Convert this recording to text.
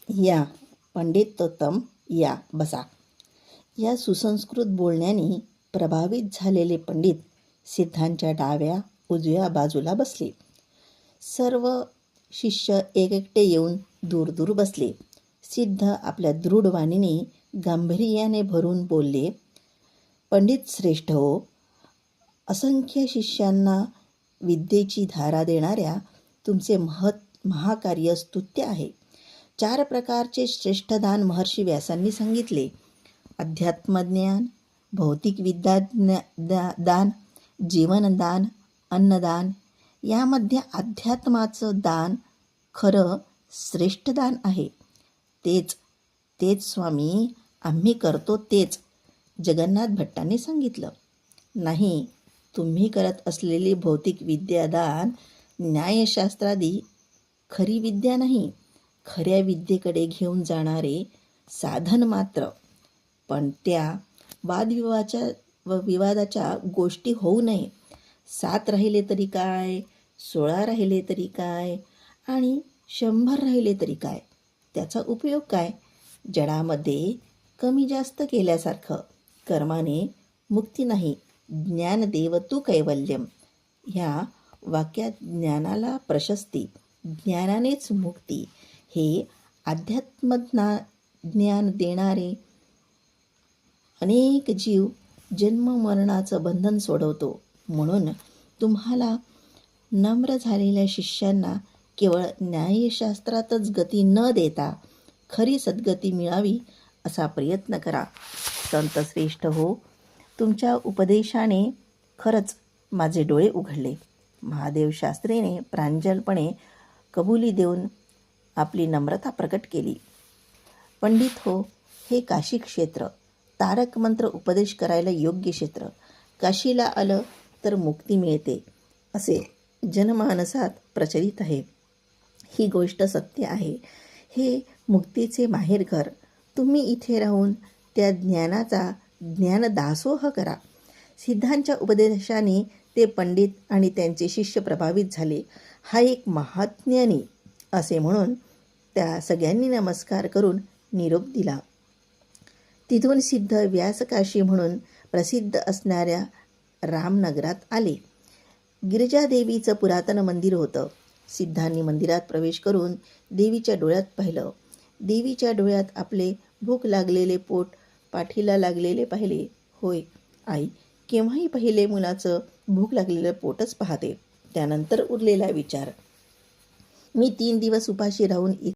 या पंडितोत्तम, या बसा. या सुसंस्कृत बोलण्याने प्रभावित झालेले पंडित सिद्धांच्या डाव्या उजव्या बाजूला बसले. सर्व शिष्य एकएकटे येऊन दूर दूर बसले. सिद्ध आपल्या दृढ वाणीने गांभीर्याने भरून बोलले, पंडित श्रेष्ठ हो, असंख्य शिष्यांना विद्येची धारा देणाऱ्या तुमचे महाकार्य स्तुत्य आहे. 4 प्रकारचे श्रेष्ठ दान महर्षी व्यासांनी सांगितले. अध्यात्मज्ञान, भौतिक विद्या दान, जीवनदान, अन्नदान. यामध्ये अध्यात्माचं दान खरं श्रेष्ठ दान आहे. तेच स्वामी आम्ही करतो तेच, जगन्नाथ भट्टांनी सांगितलं. नाही, तुम्ही करत असलेली भौतिक विद्यादान न्यायशास्त्रादी खरी विद्या नाही, खऱ्या विद्येकडे घेऊन जाणारे साधन मात्र. पण त्या विवादाच्या गोष्टी होऊ नये. 7 राहिले तरी काय, 16 राहिले तरी काय, आणि 100 राहिले तरी काय, त्याचा उपयोग काय? जडामध्ये कमी जास्त केल्यासारखं. कर्माने मुक्ती नाही, ज्ञानदेव तू कैवल्यम. ह्या वाक्यात ज्ञानाला प्रशस्ती, ज्ञानानेच मुक्ती. हे ज्ञान देणारे अनेक जीव जन्ममरणाचं बंधन सोडवतो. म्हणून तुम्हाला नम्र झालेल्या शिष्यांना केवळ न्यायशास्त्रातच गती न देता खरी सद्गती मिळावी असा प्रयत्न करा. संत श्रेष्ठ हो, तुमच्या उपदेशाने खरंच माझे डोळे उघडले. महादेव शास्त्रीने प्रांजलपणे कबुली देऊन आपली नम्रता प्रकट केली. पंडित हो, हे काशी क्षेत्र तारक मंत्र उपदेश करायला योग्य क्षेत्र. काशीला आलं तर मुक्ती मिळते असे जनमानसात प्रचलित आहे. ही गोष्ट सत्य आहे. हे मुक्तीचे माहेरघर. तुम्ही इथे राहून त्या ज्ञानाचा ज्ञानदासोह करा. सिद्धांच्या उपदेशाने ते पंडित आणि त्यांचे शिष्य प्रभावित झाले. हा एक महाज्ञानी असे म्हणून त्या सगळ्यांनी नमस्कार करून निरोप दिला. तिथून सिद्ध व्यासकाशी म्हणून प्रसिद्ध असणाऱ्या रामनगरात आले. गिरिजादेवीचं पुरातन मंदिर होतं. सिद्धांनी मंदिरात प्रवेश करून देवीच्या डोळ्यात पाहिलं. देवीच्या डोळ्यात आपले भूक लागलेले पोट पाठीला लागलेले पाहिले. होय आई, केव्हाही पहिले मुलाचं भूक लागलेलं पोटच पाहते. त्यानंतर उरलेला विचार. मी 3 दिवस उपाशी राहून